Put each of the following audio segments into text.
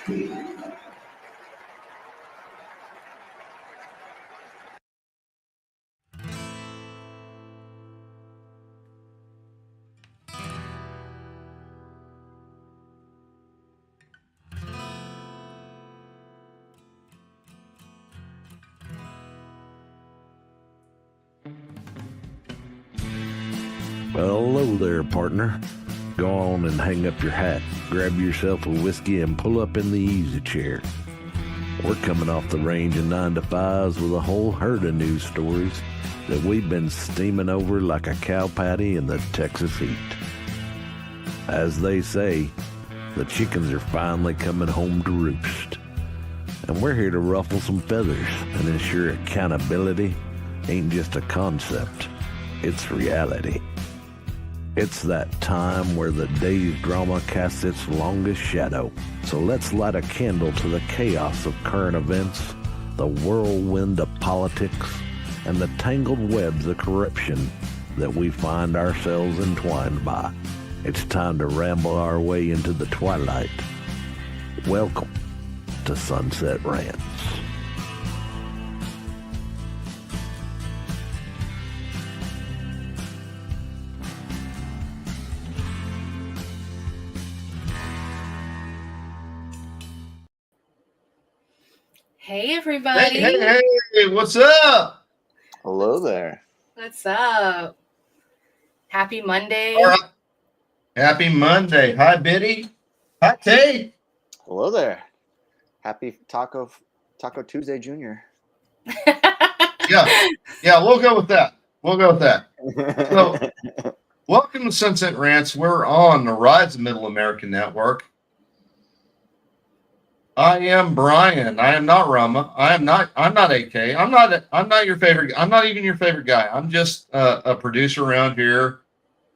Well, hello there, partner. Go on and hang up your hat, grab yourself a whiskey, and pull up in the easy chair. We're coming off the range of 9 to 5s with a whole herd of news stories that we've been steaming over like a cow patty in the Texas heat. As they say, the chickens are finally coming home to roost. And we're here to ruffle some feathers and ensure accountability ain't just a concept, it's reality. It's that time where the day's drama casts its longest shadow. So let's light a candle to the chaos of current events, the whirlwind of politics, and the tangled webs of corruption that we find ourselves entwined by. It's time to ramble our way into the twilight. Welcome to Sunset Rants. Hey, everybody. Hey, what's up? Hello there. What's up? Happy Monday. All right. Happy Monday. Hi, Biddy. Hi, Tay. Hello there. Happy Taco Tuesday, Junior. Yeah, we'll go with that. So, welcome to Sunset Rants. We're on the Rise of Middle American Network. I am Brian. I am not Rama. I'm not AK. I'm not your favorite. I'm not even your favorite guy. I'm just a producer around here.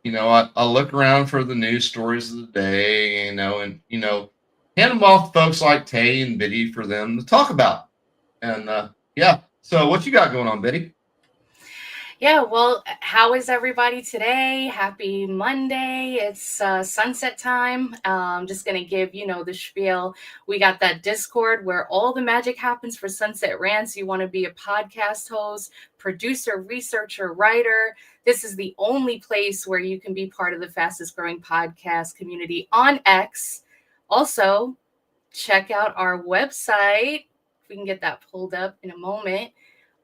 You know, I look around for the news stories of the day, and hand them off to folks like Tay and Biddy for them to talk about. And so what you got going on, Biddy? Yeah, well, how is everybody today? Happy Monday. It's sunset time. I'm just going to give, the spiel. We got that Discord where all the magic happens for Sunset Rants. You want to be a podcast host, producer, researcher, writer. This is the only place where you can be part of the fastest growing podcast community on X. Also, check out our website. If we can get that pulled up in a moment.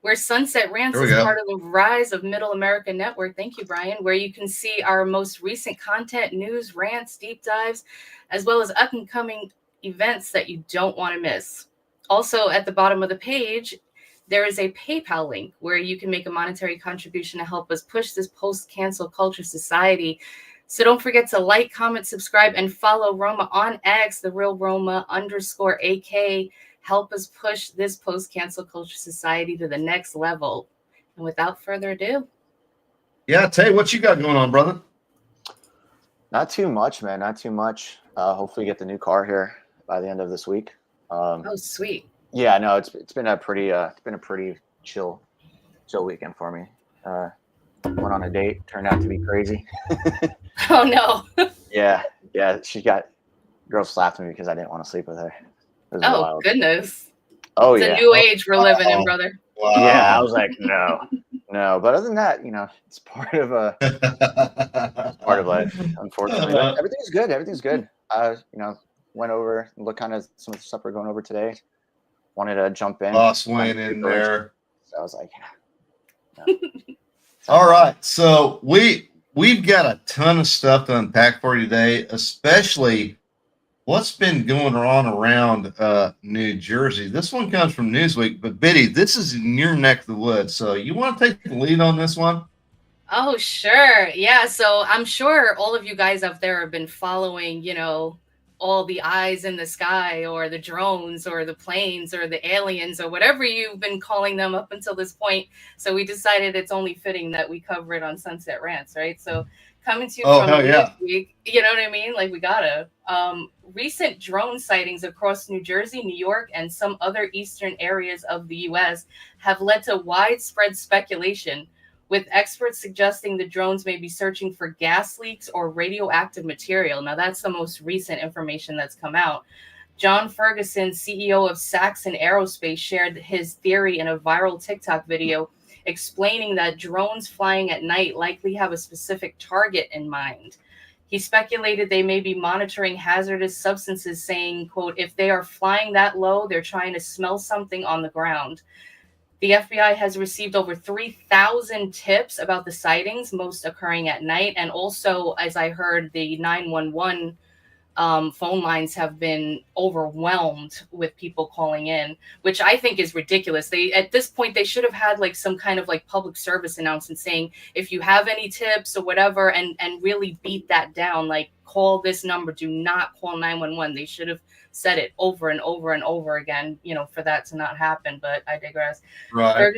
Where Sunset Rants is part of the Rise of Middle America Network. Thank you, Brian. Where you can see our most recent content, news, rants, deep dives, as well as up and coming events that you don't want to miss. Also, at the bottom of the page, there is a PayPal link where you can make a monetary contribution to help us push this post-cancel culture society. So don't forget to like, comment, subscribe, and follow Roma on X, the real Roma _AK. Help us push this post-cancel culture society to the next level. And without further ado. Yeah, Tay, what you got going on, brother? Not too much, man. Not too much. Hopefully get the new car here by the end of this week. Oh, sweet. Yeah, no, it's been a pretty chill weekend for me. Went on a date, turned out to be crazy. Oh no. Yeah. Girl slapped me because I didn't want to sleep with her. Oh, wild. Goodness. Oh, it's yeah. a new age we're living in, brother. Wow. Yeah, I was like, no. But other than that, it's part of life, unfortunately. But everything's good. Went over, look kind of some of the stuff we're going over today. Wanted to jump in. Boss went in there. So I was like, yeah. All right. So we've got a ton of stuff to unpack for you today, especially what's been going on around New Jersey. This one comes from Newsweek, but Biddy, this is in your neck of the woods. So you want to take the lead on this one? Oh, sure. Yeah. So I'm sure all of you guys out there have been following, all the eyes in the sky or the drones or the planes or the aliens or whatever you've been calling them up until this point. So we decided it's only fitting that we cover it on Sunset Rants, right? So coming to you from Newsweek, you know what I mean? Like we gotta. Recent drone sightings across New Jersey, New York, and some other eastern areas of the U.S. have led to widespread speculation, with experts suggesting the drones may be searching for gas leaks or radioactive material. Now, that's the most recent information that's come out. John Ferguson, CEO of Saxon Aerospace, shared his theory in a viral TikTok video explaining that drones flying at night likely have a specific target in mind. He speculated they may be monitoring hazardous substances, saying, quote, if they are flying that low, they're trying to smell something on the ground. The FBI has received over 3,000 tips about the sightings, most occurring at night. And also, as I heard, the 911 phone lines have been overwhelmed with people calling in, which I think is ridiculous. They, at this point, they should have had like some kind of like public service announcement saying, if you have any tips or whatever, and really beat that down, like call this number, do not call 911. They should have said it over and over and over again, you know, for that to not happen. But I digress. Right.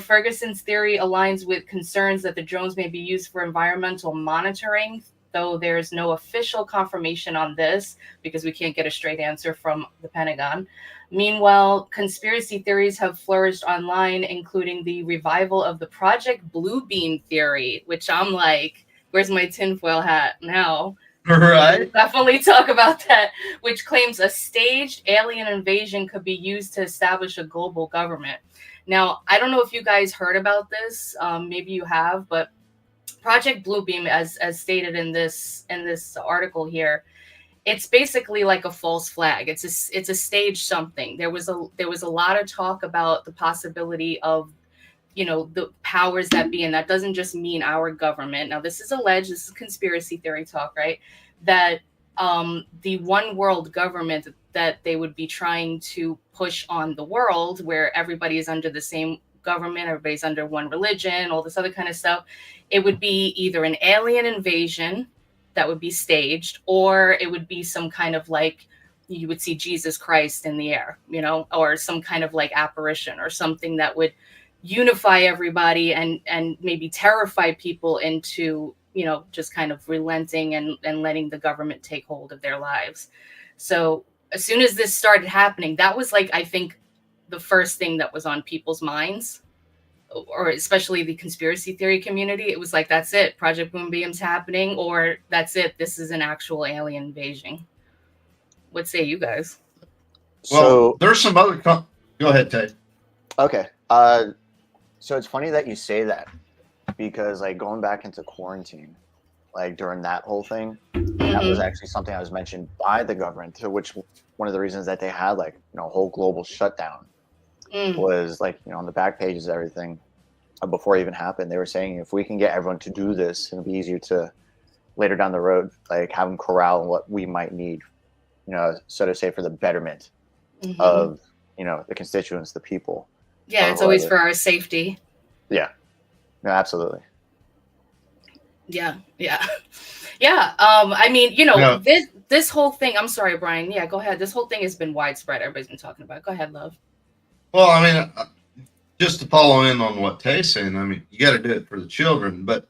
Ferguson's theory aligns with concerns that the drones may be used for environmental monitoring, though there's no official confirmation on this because we can't get a straight answer from the Pentagon. Meanwhile, conspiracy theories have flourished online, including the revival of the Project Bluebeam theory, which I'm like, where's my tinfoil hat now? Right. Definitely talk about that, which claims a staged alien invasion could be used to establish a global government. Now, I don't know if you guys heard about this. Maybe you have, but Project Bluebeam, as stated in this article here, it's basically like a false flag. It's a stage something. There was a lot of talk about the possibility of, you know, the powers that be, and that doesn't just mean our government. Now, this is alleged. This is conspiracy theory talk, right? That the one world government that they would be trying to push on the world, where everybody is under the same government, everybody's under one religion, all this other kind of stuff. It would be either an alien invasion that would be staged, or it would be some kind of like, you would see Jesus Christ in the air, you know, or some kind of like apparition or something that would unify everybody and maybe terrify people into, you know, just kind of relenting and letting the government take hold of their lives. So as soon as this started happening, that was like, I think, the first thing that was on people's minds, or especially the conspiracy theory community. It was like, that's it, Project Bluebeam's happening, or that's it, this is an actual alien invasion. What say you guys? Well, there's some other go ahead, Ted. Okay. So it's funny that you say that, because like going back into quarantine, like during that whole thing, that was actually something that was mentioned by the government, to which one of the reasons that they had like, you know, a whole global shutdown was like, you know, on the back pages of everything before it even happened, they were saying if we can get everyone to do this, it'll be easier to later down the road, like have them corral what we might need, you know, so to say, for the betterment of, you know, the constituents, the people. Yeah, it's always for our safety. Yeah, no, absolutely. Yeah. I mean, you know, this whole thing. I'm sorry, Brian. Yeah, go ahead. This whole thing has been widespread. Everybody's been talking about it. Go ahead, love. Well, I mean, just to follow in on what Tay's saying, I mean, you got to do it for the children. But,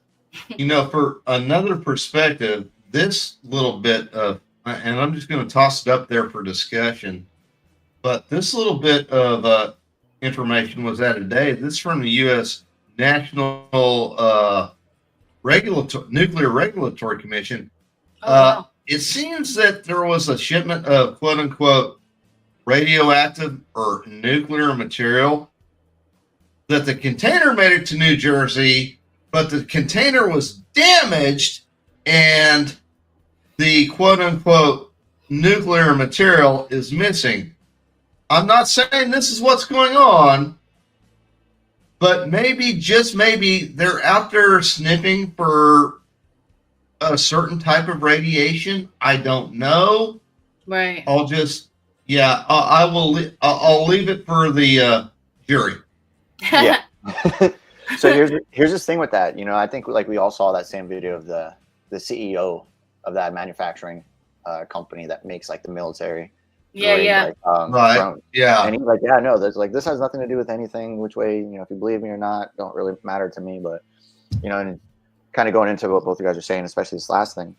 you know, for another perspective, this little bit of, and I'm just going to toss it up there for discussion, but this little bit of information was added today. This is from the U.S. National Nuclear Regulatory Commission. Wow. It seems that there was a shipment of quote unquote radioactive or nuclear material, that the container made it to New Jersey, but the container was damaged and the quote unquote nuclear material is missing. I'm not saying this is what's going on, but maybe, just maybe, they're out there sniffing for a certain type of radiation. I don't know. Right. I'll just, I will. I'll leave it for the jury. Yeah. So here's this thing with that. You know, I think like we all saw that same video of the CEO of that manufacturing company that makes like the military. Yeah. Like, right. drones. Yeah. And he's like, yeah, no, there's like, this has nothing to do with anything. Which way, you know, if you believe me or not, don't really matter to me. But, you know, and kind of going into what both you guys are saying, especially this last thing,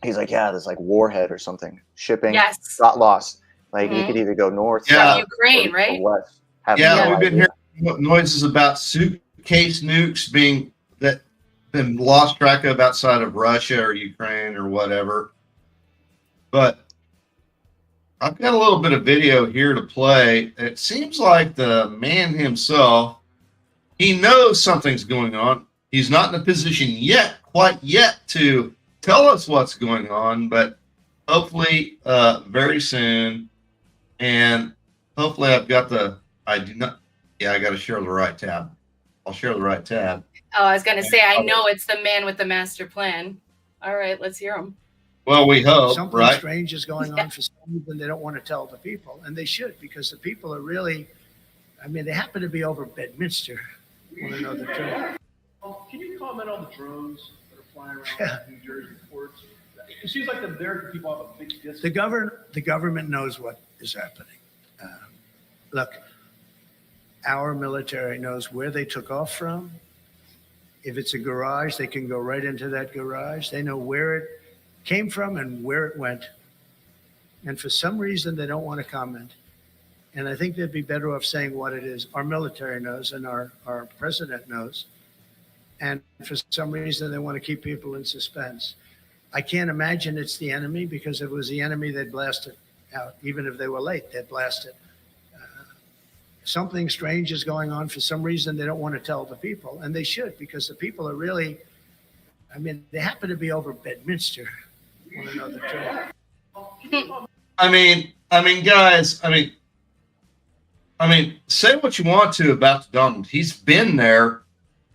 he's like, yeah, there's like warhead or something shipping got lost. Like you could either go north, south, Ukraine, right? West. We've been hearing noises about suitcase nukes being lost track of outside of Russia or Ukraine or whatever. But I've got a little bit of video here to play. It seems like the man himself, he knows something's going on. He's not in a position yet, quite yet, to tell us what's going on, but hopefully very soon. And hopefully I got to share the right tab. I'll share the right tab. Oh, I was going to say, I know it's the man with the master plan. All right, let's hear him. Well, we hope, something right? strange is going on for some reason they don't want to tell the people, and they should, because the people are really, I mean, they happen to be over Bedminster. Want to know the truth? Can you comment on the drones that are flying around New Jersey ports? It seems like the American people have a big distance. The government knows what is happening. Look, our military knows where they took off from. If it's a garage, they can go right into that garage. They know where it came from and where it went. And for some reason, they don't want to comment. And I think they'd be better off saying what it is. Our military knows, and our president knows. And for some reason, they want to keep people in suspense. I can't imagine it's the enemy, because if it was the enemy, they'd blast it out. Even if they were late, they'd blast it. Something strange is going on. For some reason, they don't want to tell the people, and they should, because the people are really, I mean, they happen to be over Bedminster. Want to know the truth? I mean, guys, I mean, say what you want to about Donald. He's been there.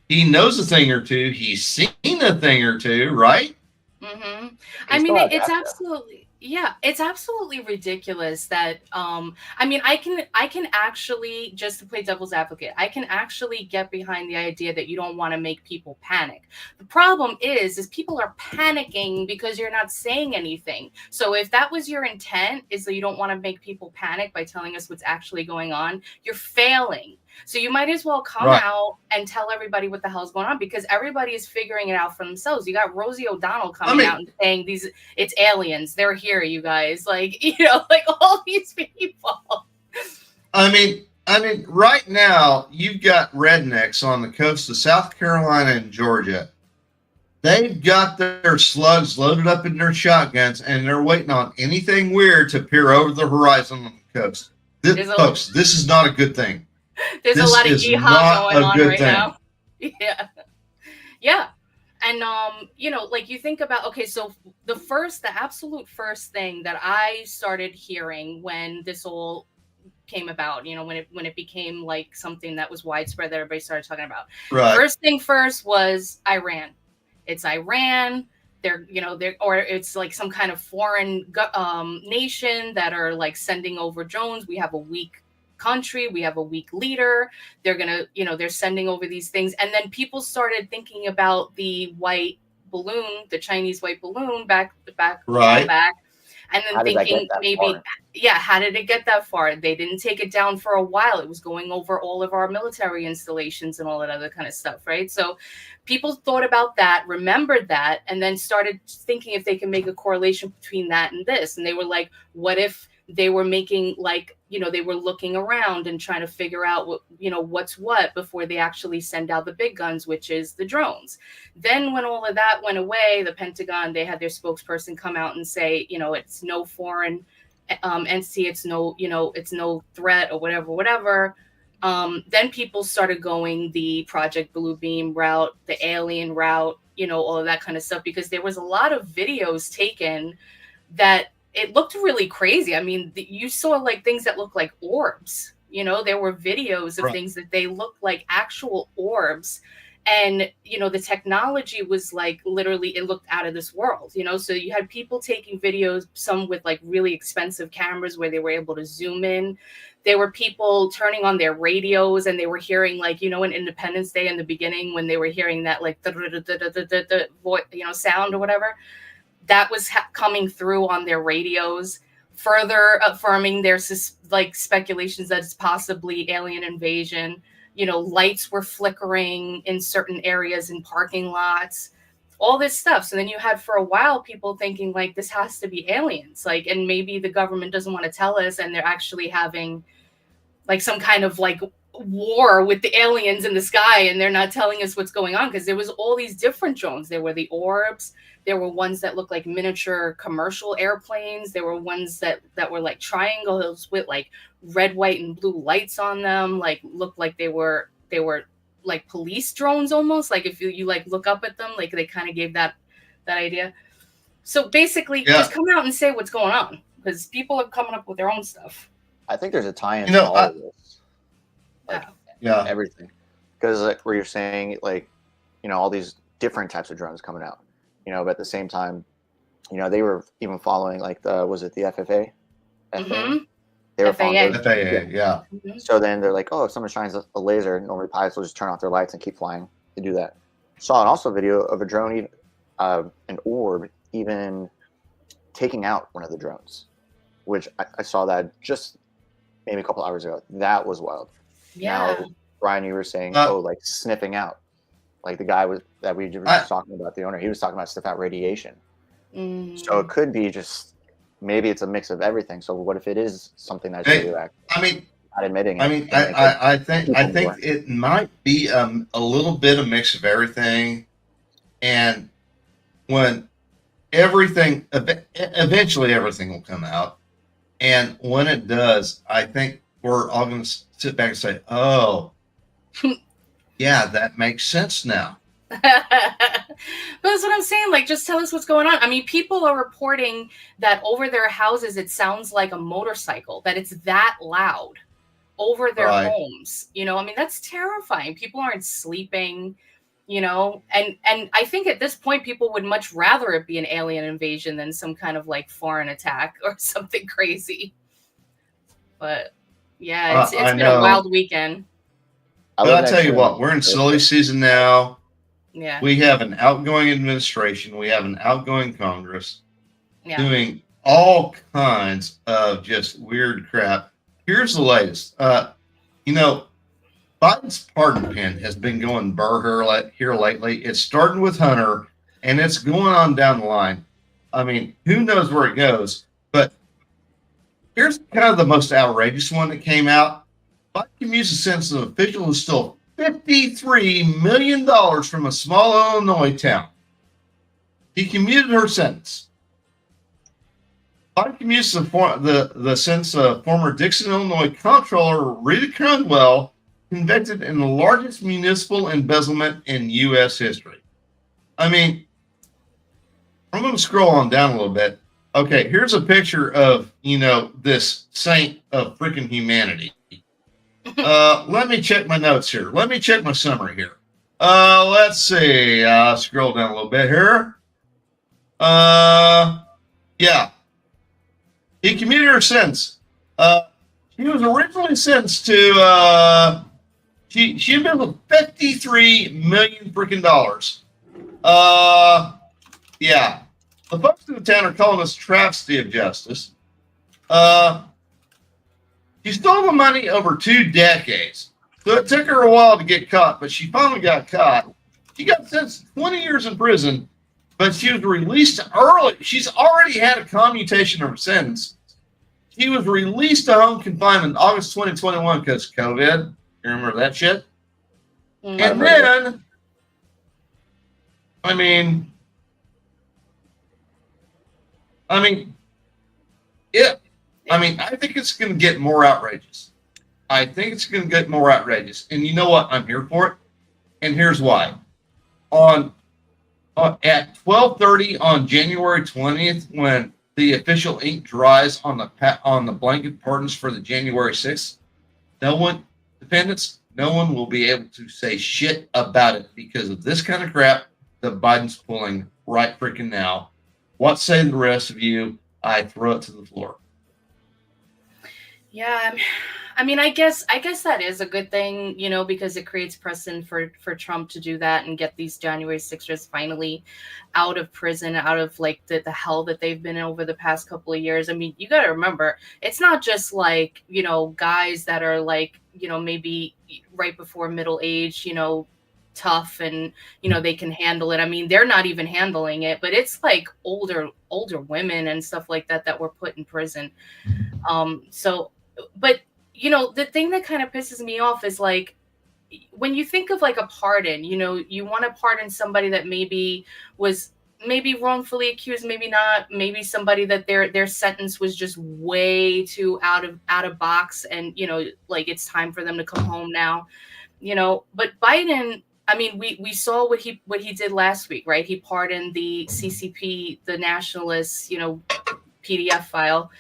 He knows a thing or two. He's seen a thing or two, right? Mm-hmm. I mean, it's absolutely, yeah, it's absolutely ridiculous that, I mean, I can actually, just to play devil's advocate, I can actually get behind the idea that you don't want to make people panic. The problem is people are panicking because you're not saying anything. So if that was your intent, is that you don't want to make people panic by telling us what's actually going on, you're failing. So you might as well come out and tell everybody what the hell's going on, because everybody is figuring it out for themselves. You got Rosie O'Donnell coming out and saying it's aliens. They're here, you guys. Like, you know, like all these people. I mean, right now you've got rednecks on the coast of South Carolina and Georgia. They've got their slugs loaded up in their shotguns, and they're waiting on anything weird to peer over the horizon on the coast. Folks, this is not a good thing. There's a lot of yeehaw going on right now. Yeah. Yeah. And, you know, like you think about, okay, so the absolute first thing that I started hearing when this all came about, you know, when it became like something that was widespread that everybody started talking about. Right. First thing first was Iran. It's Iran. Or it's like some kind of foreign nation that are like sending over drones. We have a weak country, we have a weak leader, they're sending over these things. And then people started thinking about the white balloon, the Chinese white balloon back, and then thinking maybe, how did it get that far? They didn't take it down for a while. It was going over all of our military installations and all that other kind of stuff, right? So people thought about that, remembered that, and then started thinking if they can make a correlation between that and this. And they were like, what if they were making, like, you know, they were looking around and trying to figure out what, you know, what's what before they actually send out the big guns, which is the drones. Then when all of that went away, the Pentagon, they had their spokesperson come out and say, you know, it's no foreign entity, it's no, you know, it's no threat or whatever. Then people started going the Project Blue Beam route, the alien route, you know, all of that kind of stuff, because there was a lot of videos taken that it looked really crazy. I mean, you saw like things that looked like orbs, you know, there were videos of things that they looked like actual orbs. And, you know, the technology was like, literally, it looked out of this world, you know? So you had people taking videos, some with like really expensive cameras where they were able to zoom in. There were people turning on their radios and they were hearing, like, you know, in Independence Day in the beginning, when they were hearing that like, you know, sound or whatever, that was coming through on their radios, further affirming their like speculations that it's possibly alien invasion. You know, lights were flickering in certain areas in parking lots, all this stuff. So then you had for a while people thinking like this has to be aliens, like, and maybe the government doesn't want to tell us, and they're actually having like some kind of like war with the aliens in the sky, and they're not telling us what's going on, because there was all these different drones. There were the orbs, there were ones that looked like miniature commercial airplanes, there were ones that were like triangles with like red, white, and blue lights on them, like looked like they were like police drones almost, like if you like look up at them, like they kind of gave that idea. So basically, just come out and say what's going on, because people are coming up with their own stuff. I think there's a tie-in to all of this. Like, everything. Because like where you're saying, like, you know, all these different types of drones coming out, you know, but at the same time, you know, they were even following, like, was it the FFA? Mm-hmm. They were FAA. FAA, yeah. Mm-hmm. So then they're like, oh, if someone shines a laser, normally pilots will just turn off their lights and keep flying. They do that. Saw also a video of a drone, an orb, even taking out one of the drones, which I saw that just maybe a couple hours ago. That was wild. Yeah. Now, Brian, you were saying, like sniffing out. Like the guy that we were just talking about, the owner, he was talking about sniff out radiation. So it could be just, maybe it's a mix of everything. So what if it is something that's radioactive? I mean, not admitting it. I mean, I think it might be a little bit of mix of everything, and when everything eventually everything will come out, and when it does, I think we're all going to sit back and say, "Oh, yeah, that makes sense now." But that's what I'm saying. Like, just tell us what's going on. I mean, people are reporting that over their houses, it sounds like a motorcycle, that it's that loud over their homes. You know, I mean, that's terrifying. People aren't sleeping, you know, and I think at this point, people would much rather it be an alien invasion than some kind of like foreign attack or something crazy. But yeah, it's been a wild weekend. I'll tell you what, we're in silly season now. Yeah. We have an outgoing administration. We have an outgoing Congress doing all kinds of just weird crap. Here's the latest. You know, Biden's pardon pen has been going burr here lately. It's starting with Hunter, and it's going on down the line. I mean, who knows where it goes? But here's kind of the most outrageous one that came out. Biden can use a sentence of an official who stole $53 million from a small Illinois town. He commuted her sentence. Biden commuted the sentence of former Dixon, Illinois comptroller Rita Crundwell, convicted in the largest municipal embezzlement in U.S. history. I mean, I'm going to scroll on down a little bit. Okay, here's a picture of, you know, this saint of freaking humanity. Let me check my notes here. Let me check my summary here. Let's see. Scroll down a little bit here. Yeah. He commuted her sentence. She was originally sentenced to, she had been with $53 million freaking dollars. Yeah. The folks in the town are calling this travesty of justice. She stole the money over 2 decades. So it took her a while to get caught, but she finally got caught. She got sentenced to 20 years in prison, but she was released early. She's already had a commutation of her sentence. She was released to home confinement in August 2021 because COVID. You remember that shit? Mm-hmm. And then, I mean, yeah. I mean, I think it's going to get more outrageous. I think it's going to get more outrageous. And you know what? I'm here for it. And here's why. At 12:30 on January 20th, when the official ink dries on the blanket pardons for the January 6th, no one will be able to say shit about it because of this kind of crap that Biden's pulling right freaking now. What say the rest of you? I throw it to the floor. Yeah, I mean, I guess that is a good thing, you know, because it creates precedent for Trump to do that and get these January 6ers finally out of prison, out of like the hell that they've been in over the past couple of years. I mean, you got to remember, it's not just like, you know, guys that are like, you know, maybe right before middle age, you know, tough and, you know, they can handle it. I mean, they're not even handling it, but it's like older women and stuff like that were put in prison. But the thing that kind of pisses me off is like, when you think of like a pardon, you want to pardon somebody that was maybe wrongfully accused, maybe not, maybe somebody that their sentence was just way too out of box, and like it's time for them to come home now. But Biden, I mean, we saw what he did last week, right? He pardoned the CCP, the nationalists, PDF file,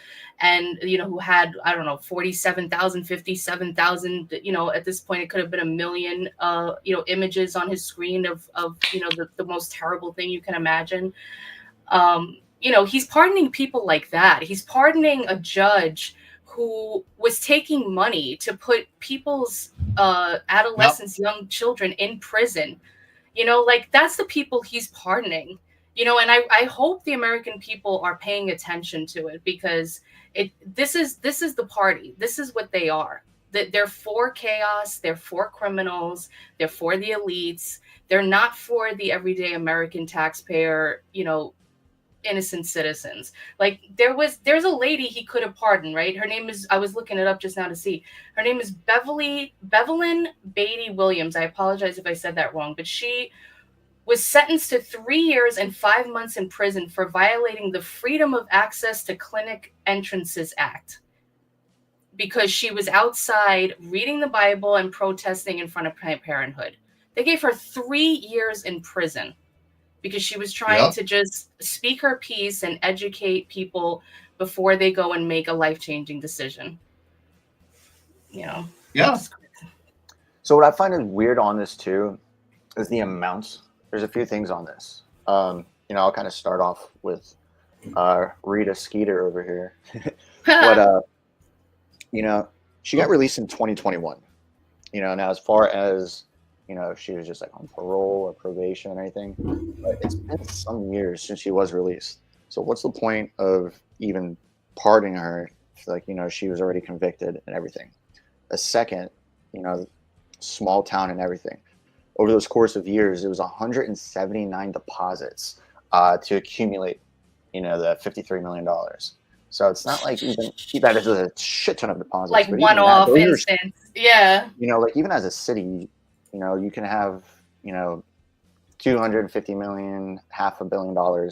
and who had, I don't know, 47,000, 57,000, at this point it could have been a million images on his screen of the most terrible thing you can imagine. He's pardoning people like that. He's pardoning a judge who was taking money to put people's adolescents, young children in prison. Like, that's the people he's pardoning. And I hope the American people are paying attention to it, because this is the party. This is what they are. They're for chaos. They're for criminals. They're for the elites. They're not for the everyday American taxpayer, innocent citizens. Like, there's a lady he could have pardoned, right? Her name is, I was looking it up just now to see. Her name is Bevelyn Beatty Williams. I apologize if I said that wrong, but she was sentenced to 3 years and 5 months in prison for violating the Freedom of Access to Clinic Entrances Act, because she was outside reading the Bible and protesting in front of Planned Parenthood. They gave her 3 years in prison because she was trying to just speak her piece and educate people before they go and make a life-changing decision. Yeah. So what I find is weird on this too is the amounts. There's a few things on this. I'll kind of start off with Rita Skeeter over here. But, she got released in 2021. Now as far as, if she was just like on parole or probation or anything, but it's been some years since she was released. So what's the point of even pardoning her? Like, she was already convicted and everything. A second, small town and everything. Over those course of years, it was 179 deposits to accumulate, the $53 million. So it's not like even that is a shit ton of deposits. Like one-off instance. Yeah. Like even as a city, you can have, 250 million, $500 million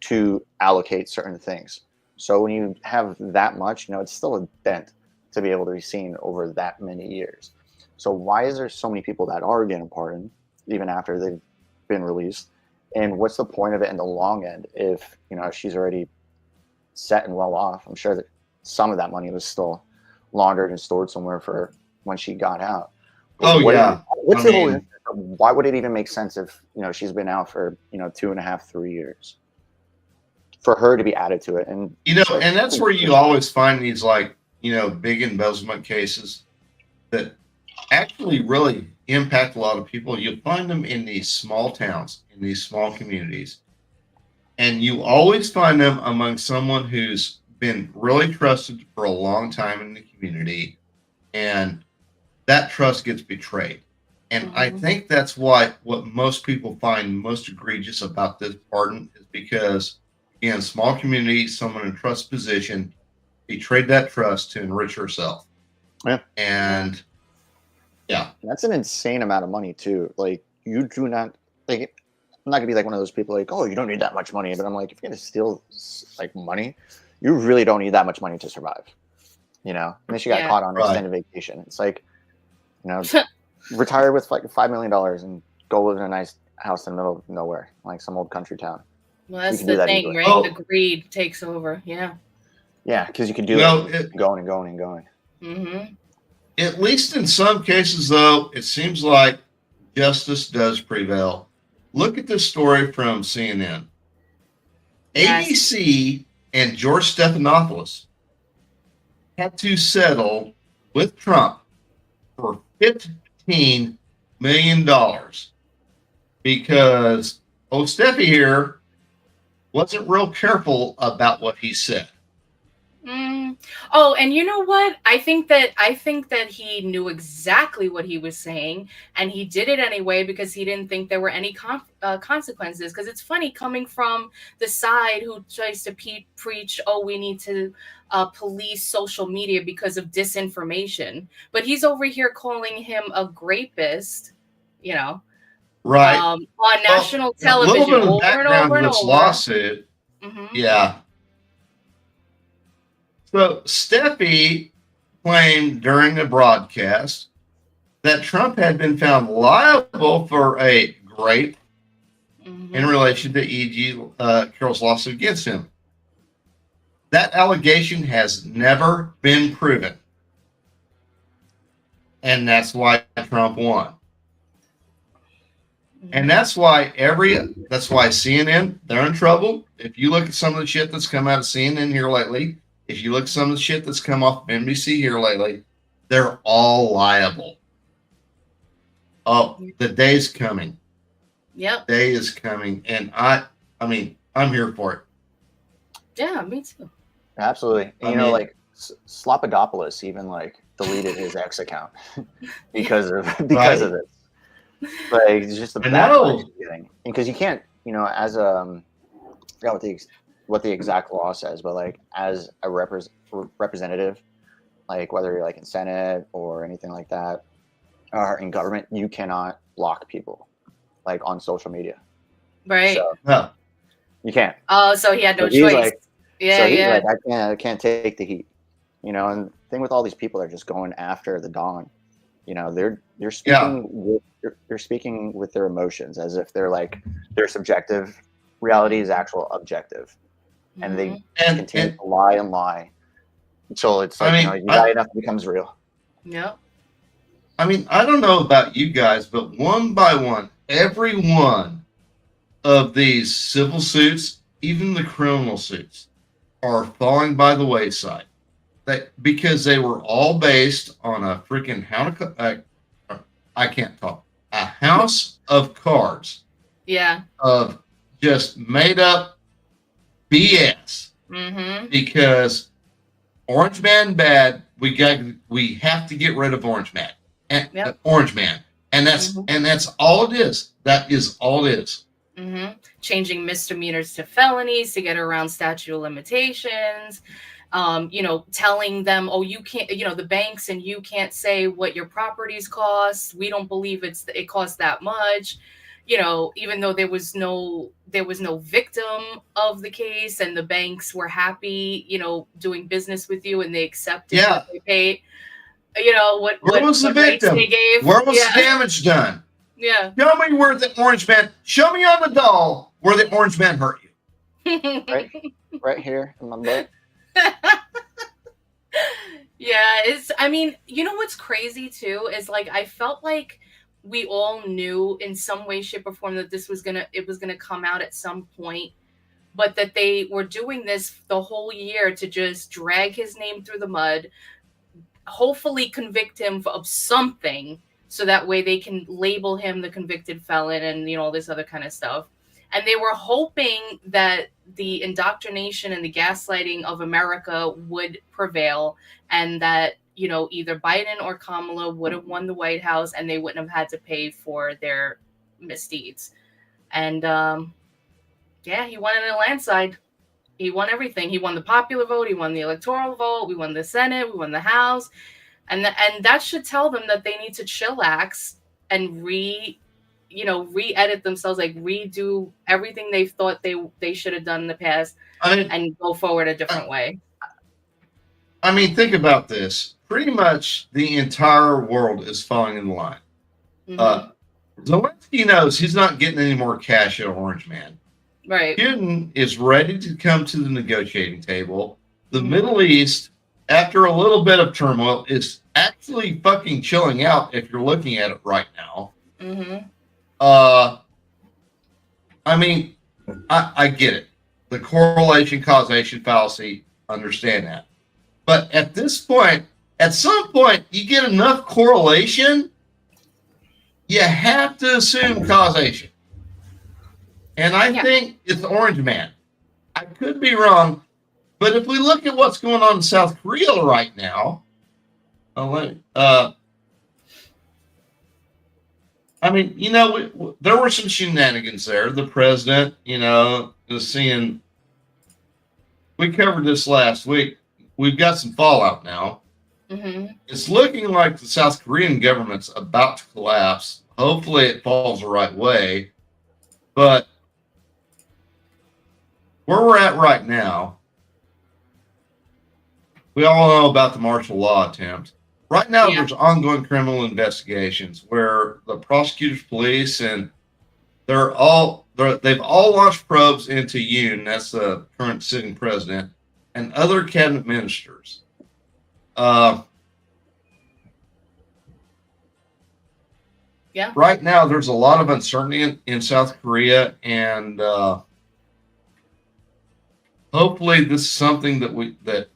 to allocate certain things. So when you have that much, it's still a dent to be able to be seen over that many years. So why is there so many people that are getting pardoned even after they've been released? And what's the point of it in the long end if, she's already set and well off? I'm sure that some of that money was still laundered and stored somewhere for when she got out. Why would it even make sense if, she's been out for, 2.5, 3 years for her to be added to it? And, and that's where you always find these like, big embezzlement cases that actually really impact a lot of people. You find them in these small towns, in these small communities, and you always find them among someone who's been really trusted for a long time in the community, and that trust gets betrayed. And I think that's what most people find most egregious about this pardon is because, in small communities, someone in trust position betrayed that trust to enrich herself. Yeah. And that's an insane amount of money too. Like, you do not, like, I'm not gonna be like one of those people like, oh, you don't need that much money. But I'm like, if you're gonna steal like money, you really don't need that much money to survive. Unless you got caught on an extended vacation. It's like, retire with like $5 million and go live in a nice house in the middle of nowhere, like some old country town. Well, that's the thing, right? The greed takes over. Yeah. Yeah, because you can do it going and going and going. Mm-hmm. At least in some cases, though, it seems like justice does prevail. Look at this story from CNN. Yes. ABC and George Stephanopoulos had to settle with Trump for $15 million because Steffi here wasn't real careful about what he said. Oh, and you know what? I think that he knew exactly what he was saying, and he did it anyway because he didn't think there were any consequences. Because it's funny coming from the side who tries to preach, "Oh, we need to police social media because of disinformation," but he's over here calling him a rapist, you know, Right. on Well, national a little television bit of the over and background over of and this over. lawsuit. Hmm. Yeah. So Steffi claimed during the broadcast that Trump had been found liable for a rape in relation to E.G. Carroll's lawsuit against him. That allegation has never been proven. And that's why Trump won. And that's why CNN, they're in trouble. If you look at some of the shit that's come out of CNN here lately, if you look at some of the shit that's come off of NBC here lately, they're all liable. Oh, the day's coming. Yep. Day is coming. And I mean, I'm here for it. Yeah, me too. Absolutely. And, like Slopadopoulos even like deleted his X account because of this. Like it's just the backlash he's getting, because you can't, as I forgot what the exact law says, but like as a representative, like whether you're like in Senate or anything like that, or in government, you cannot block people like on social media. Right. So, no. You can't. Oh, so he had no So he's choice. like, yeah, he's yeah. like, I can't take the heat, and the thing with all these people that are just going after the Don, they're speaking they're speaking with their emotions as if they're like their subjective reality is actual objective, and they continue to lie and lie until it's like you lie enough it becomes real. Yep. I mean, I don't know about you guys, but one by one, every one of these civil suits, even the criminal suits, are falling by the wayside. Because they were all based on a freaking I can't talk. A house of cards. Yeah. Of just made up BS. Because Orange Man bad, we have to get rid of Orange Man. And Orange Man. And that's all it is. That is all it is. Changing misdemeanors to felonies to get around statute of limitations. Telling them, oh, you can't, the banks, and you can't say what your properties cost. We don't believe it costs that much. Even though there was no victim of the case, and the banks were happy, doing business with you, and they accepted what they paid. Where was the victim? They gave? Where was the damage done? Yeah. Show me where the Orange Man. Show me on the doll where the Orange Man hurt you. Right here in my butt. Yeah, what's crazy too is like I felt like we all knew in some way, shape, or form that it was gonna come out at some point, but that they were doing this the whole year to just drag his name through the mud, hopefully convict him of something, so that way they can label him the convicted felon and all this other kind of stuff. And they were hoping that the indoctrination and the gaslighting of America would prevail, and that, either Biden or Kamala would have won the White House, and they wouldn't have had to pay for their misdeeds. And he won in a landslide. He won everything. He won the popular vote. He won the electoral vote. We won the Senate. We won the House. And that should tell them that they need to chillax and re-edit themselves, like redo everything they thought they should have done in the past, and go forward a different way. I mean, think about this. Pretty much the entire world is falling in line. Zelensky knows he's not getting any more cash at Orange Man. Right. Putin is ready to come to the negotiating table. The Middle East, after a little bit of turmoil, is actually fucking chilling out if you're looking at it right now. I get it. The correlation causation fallacy, understand that. But at some point, you get enough correlation, you have to assume causation. And I think it's Orange Man. I could be wrong, But if we look at what's going on in South Korea right now, I mean, there were some shenanigans there. The president, is seeing. We covered this last week. We've got some fallout now. Mm-hmm. It's looking like the South Korean government's about to collapse. Hopefully, it falls the right way. But where we're at right now, we all know about the martial law attempt. Right now, there's ongoing criminal investigations where the prosecutors, police, and they've all launched probes into Yoon, that's the current sitting president, and other cabinet ministers. Right now, there's a lot of uncertainty in South Korea, and hopefully, this is something that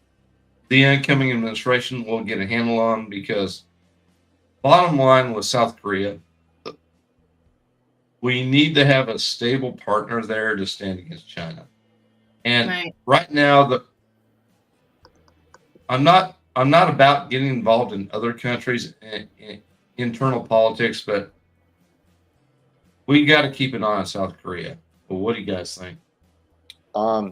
the incoming administration will get a handle on, because bottom line with South Korea, we need to have a stable partner there to stand against China. And right now, I'm not about getting involved in other countries' internal politics, but we got to keep an eye on South Korea. Well, what do you guys think? I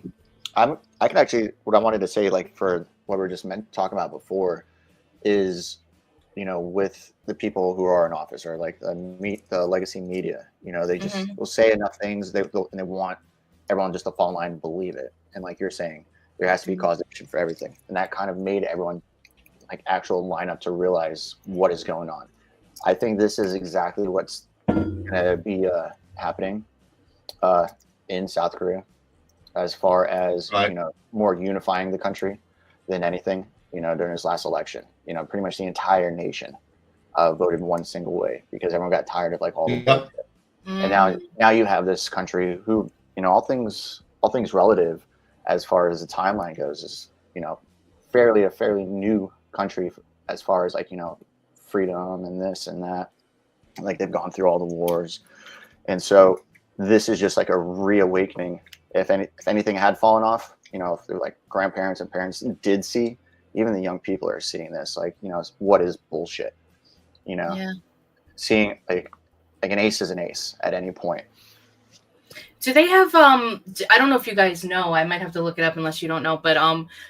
can actually, what I wanted to say, like, for what we were just talking about before, is, with the people who are in office, or like the legacy media, they just will say enough things, and they want everyone just to fall in line and believe it. And like you're saying, there has to be causation for everything, and that kind of made everyone like actual line up to realize what is going on. I think this is exactly what's going to be happening in South Korea, as far as more unifying the country than anything. During this last election, pretty much the entire nation voted one single way, because everyone got tired of like all the bullshit. And now you have this country who, all things relative, as far as the timeline goes, is a fairly new country as far as like freedom and this and that. Like, they've gone through all the wars, and so this is just like a reawakening. If anything had fallen off, if they're like grandparents and parents did see, even the young people are seeing this, like, what is bullshit, seeing like an ace is an ace at any point. Do they have, I don't know if you guys know, I might have to look it up unless you don't know, but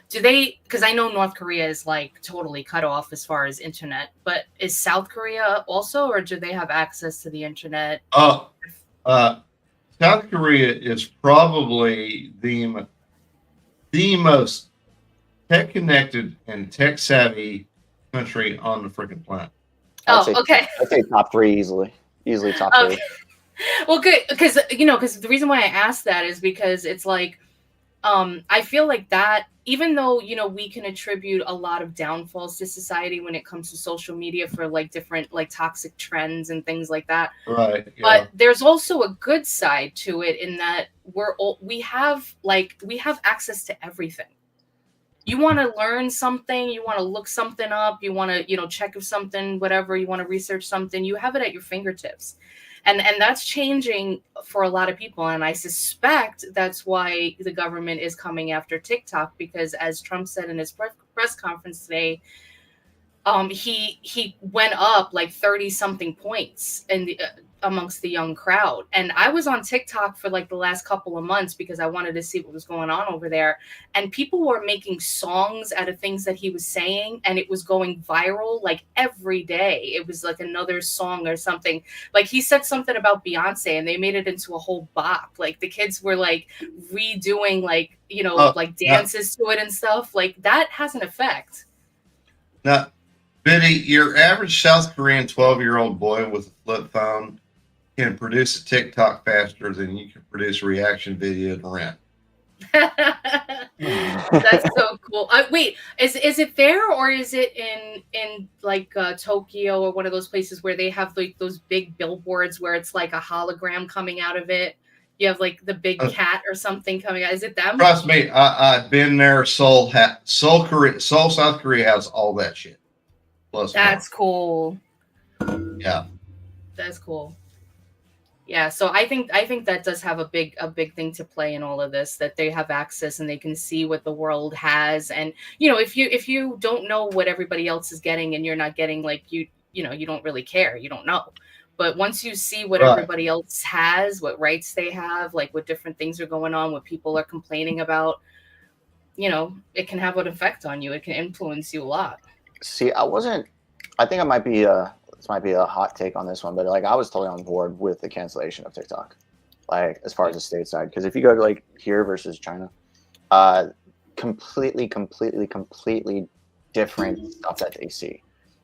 do they, because I know North Korea is like totally cut off as far as internet, but is South Korea also, or do they have access to the internet? South Korea is probably the most tech connected and tech savvy country on the freaking planet. Okay. I'd say top 3 easily top 3. Well, good, because the reason why I asked that is because it's like, I feel like that, even though we can attribute a lot of downfalls to society when it comes to social media for like different like toxic trends and things like that, right? Yeah. But there's also a good side to it, in that we have access to everything. You want to learn something, you want to look something up, you want to check if something, whatever, you want to research something, you have it at your fingertips. And that's changing for a lot of people. And I suspect that's why the government is coming after TikTok, because as Trump said in his press conference today, he went up like 30 something points amongst the young crowd. And I was on TikTok for like the last couple of months because I wanted to see what was going on over there. And people were making songs out of things that he was saying, and it was going viral like every day. It was like another song or something. Like, he said something about Beyonce and they made it into a whole bop. Like, the kids were like redoing like, like dances to it and stuff. Like, that has an effect. Now, Biddy, your average South Korean 12-year-old boy with a flip phone can produce a TikTok faster than you can produce a reaction video to Rent. That's so cool. Wait, is it there, or is it in like Tokyo or one of those places where they have like those big billboards where it's like a hologram coming out of it? You have like the big cat or something coming out. Is it them? Trust me, I've been there. Seoul, South Korea has all that shit. Plus, that's cool. Yeah, that's cool. Yeah, so I think that does have a big thing to play in all of this, that they have access and they can see what the world has. And if you don't know what everybody else is getting and you're not getting, like, you don't really care, you don't know. But once you see what Right. everybody else has, what rights they have, like what different things are going on, what people are complaining about, it can have an effect on you. It can influence you a lot. See, I think I might be this might be a hot take on this one, but like I was totally on board with the cancellation of TikTok, like as far as the state side, because if you go to like here versus China, completely different stuff that they see,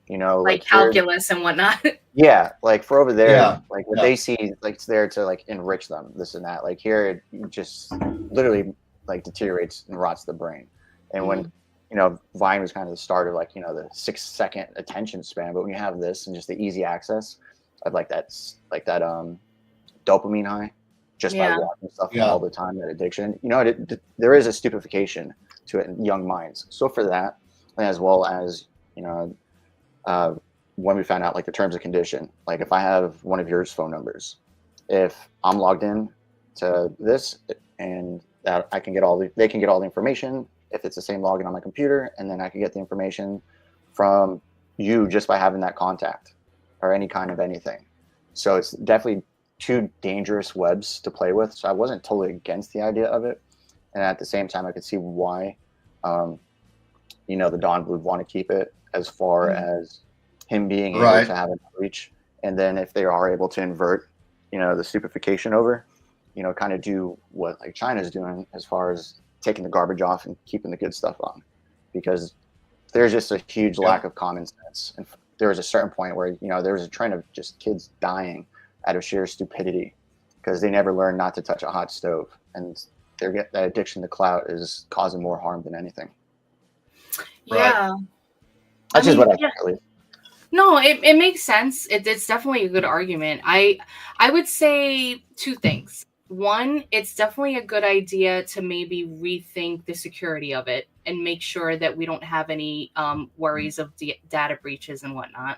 Like here, calculus and whatnot. yeah, like for over there, Yeah. like what Yeah. they see, like it's there to like enrich them, this and that. Like here, it just literally like deteriorates and rots the brain. And when Vine was kind of the start of like the 6-second attention span, but when you have this and just the easy access of like that dopamine high just by Yeah. watching stuff Yeah. all the time, that addiction, there is a stupefaction to it in young minds. So for that, as well as when we found out like the terms and condition, like if I have one of your phone numbers, if I'm logged in to this and that they can get all the information if it's the same login on my computer, and then I can get the information from you just by having that contact or any kind of anything. So it's definitely two dangerous webs to play with. So I wasn't totally against the idea of it, and at the same time I could see why the Don would want to keep it, as far as him being able Right. to have an outreach. And then if they are able to invert, the stupefaction over, kind of do what like China's doing as far as taking the garbage off and keeping the good stuff on, because there's just a huge lack of common sense. And there was a certain point where, there was a trend of just kids dying out of sheer stupidity because they never learned not to touch a hot stove. And that addiction to clout is causing more harm than anything. Yeah. That's just what I think, at least. No, it makes sense. It's definitely a good argument. I would say two things. One, it's definitely a good idea to maybe rethink the security of it and make sure that we don't have any worries of data breaches and whatnot.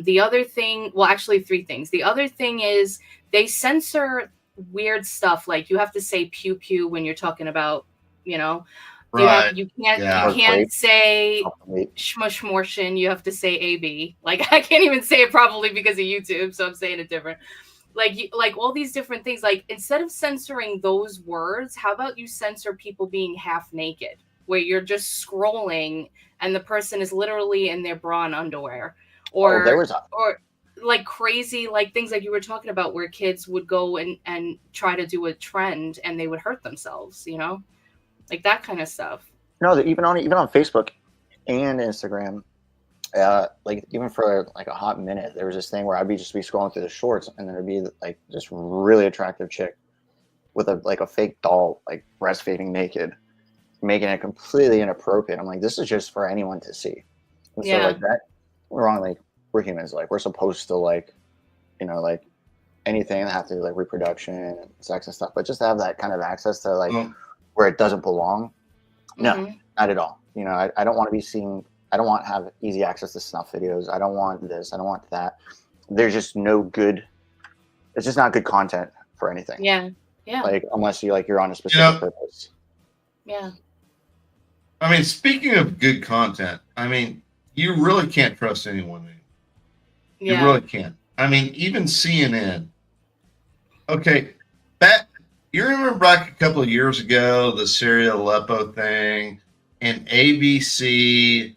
The other thing, well, actually three things. The other thing is they censor weird stuff, like you have to say pew pew when you're talking about, Right. you can't Yeah. you can't say Wait, shmushmortion. You have to say AB. Like I can't even say it properly because of YouTube, so I'm saying it different. Like all these different things. Like instead of censoring those words, how about you censor people being half naked, where you're just scrolling and the person is literally in their bra and underwear, or there was or like crazy like things like you were talking about, where kids would go and try to do a trend and they would hurt themselves. Like that kind of stuff. no, even on Facebook and Instagram, like even for like a hot minute, there was this thing where I'd be scrolling through the shorts, and there'd be like this really attractive chick with a fake doll, like breastfeeding naked, making it completely inappropriate. I'm like, this is just for anyone to see. And so Yeah. like that, we're wrong. Like we're humans. Like we're supposed to like anything that has to do with like reproduction and sex and stuff, but just to have that kind of access to like where it doesn't belong. No, Mhm. not at all. I don't want to be seeing. I don't want to have easy access to snuff videos. I don't want this. I don't want that. There's just no good. It's just not good content for anything. Yeah. Like unless you're on a specific purpose. Yeah. I mean, speaking of good content, I mean, you really can't trust anyone anymore. You Yeah. really can't. I mean, even CNN. Okay, you remember back a couple of years ago, the Syria Aleppo thing, and ABC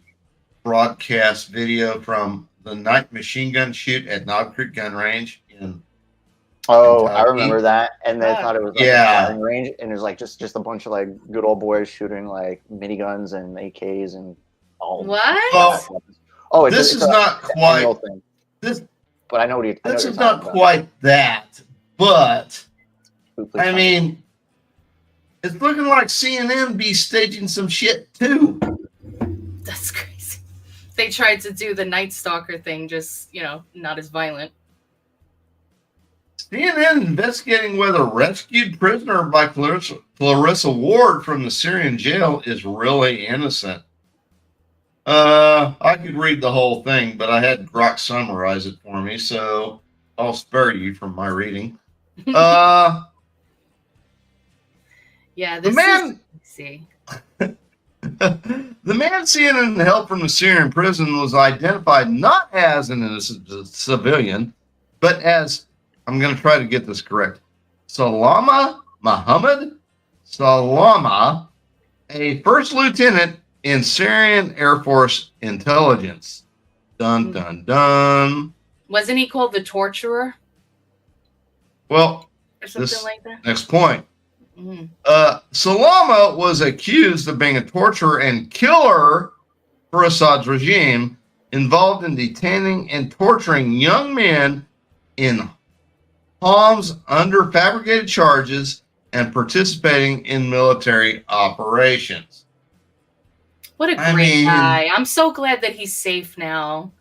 broadcast video from the night machine gun shoot at Knob Creek Gun Range in Oh, I Kentucky. remember that, and they thought it was like Yeah. a firing range, and it was like just a bunch of like good old boys shooting like miniguns and AKs and all. What? Well, Oh, this is not it's an annual quite thing. this. But I know what you. I know This what is you're not talking about. quite that, but Please I tell me. mean, it's looking like CNN be staging some shit too. That's crazy. They tried to do the Night Stalker thing, just not as violent. CNN investigating whether rescued prisoner by Clarissa Ward from the Syrian jail is really innocent. I could read the whole thing, but I had Grok summarize it for me. So, I'll spare you from my reading. The Yeah, this man, is see. the man seeing help from the Syrian prison was identified not as an innocent civilian, but as, I'm going to try to get this correct, Salama Muhammad Salama, a first lieutenant in Syrian Air Force intelligence. Dun, dun, dun. Wasn't he called the torturer Well, or something this like that? next point. Mm. Salama was accused of being a torturer and killer for Assad's regime, involved in detaining and torturing young men in Homs under fabricated charges and participating in military operations. What a great guy. I'm so glad that he's safe now.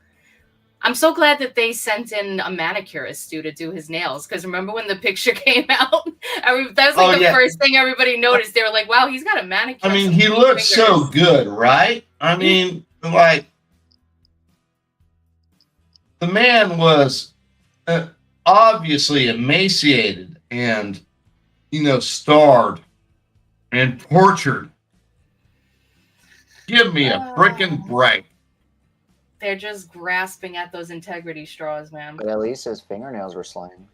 I'm so glad that they sent in a manicurist to do his nails. Because remember when the picture came out? That was like the first thing everybody noticed. They were like, wow, he's got a manicure. I mean, he looks so good, right? I mean, like, the man was obviously emaciated and, starved and tortured. Give me a freaking break. They're just grasping at those integrity straws, man. But at least his fingernails were slain.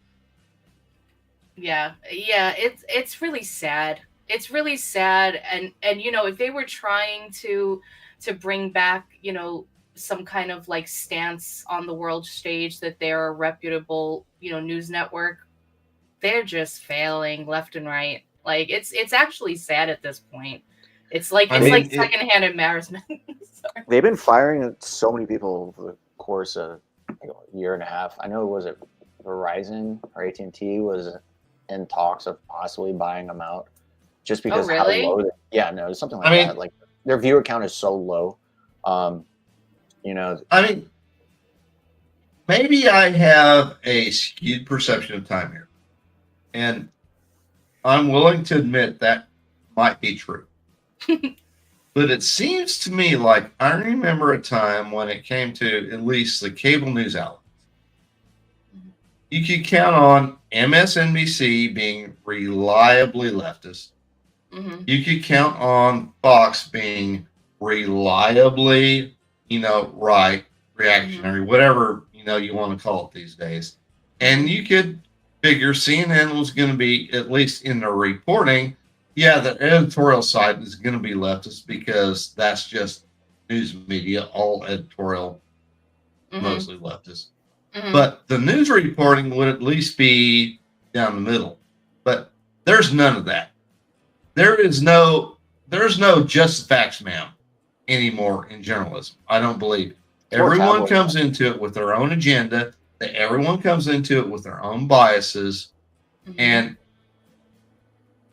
Yeah, it's really sad. It's really sad, and if they were trying to bring back some kind of like stance on the world stage that they're a reputable news network, they're just failing left and right. Like it's actually sad at this point. It's like secondhand embarrassment. They've been firing so many people over the course of a year and a half. I know was it Verizon or AT&T was in talks of possibly buying them out, just because how low. Something like that. Like their viewer count is so low. I mean, maybe I have a skewed perception of time here, and I'm willing to admit that might be true. But it seems to me like I remember a time when it came to at least the cable news outlets. You could count on MSNBC being reliably leftist. Mm-hmm. You could count on Fox being reliably, right, reactionary, whatever, you want to call it these days. And you could figure CNN was going to be, at least in their reporting, the editorial side is going to be leftist because that's just news media, all editorial, mostly leftist. Mm-hmm. But the news reporting would at least be down the middle. But there's none of that. There's no just facts, ma'am, anymore in journalism. I don't believe it. Everyone comes into it with their own agenda. Everyone comes into it with their own biases. Mm-hmm. And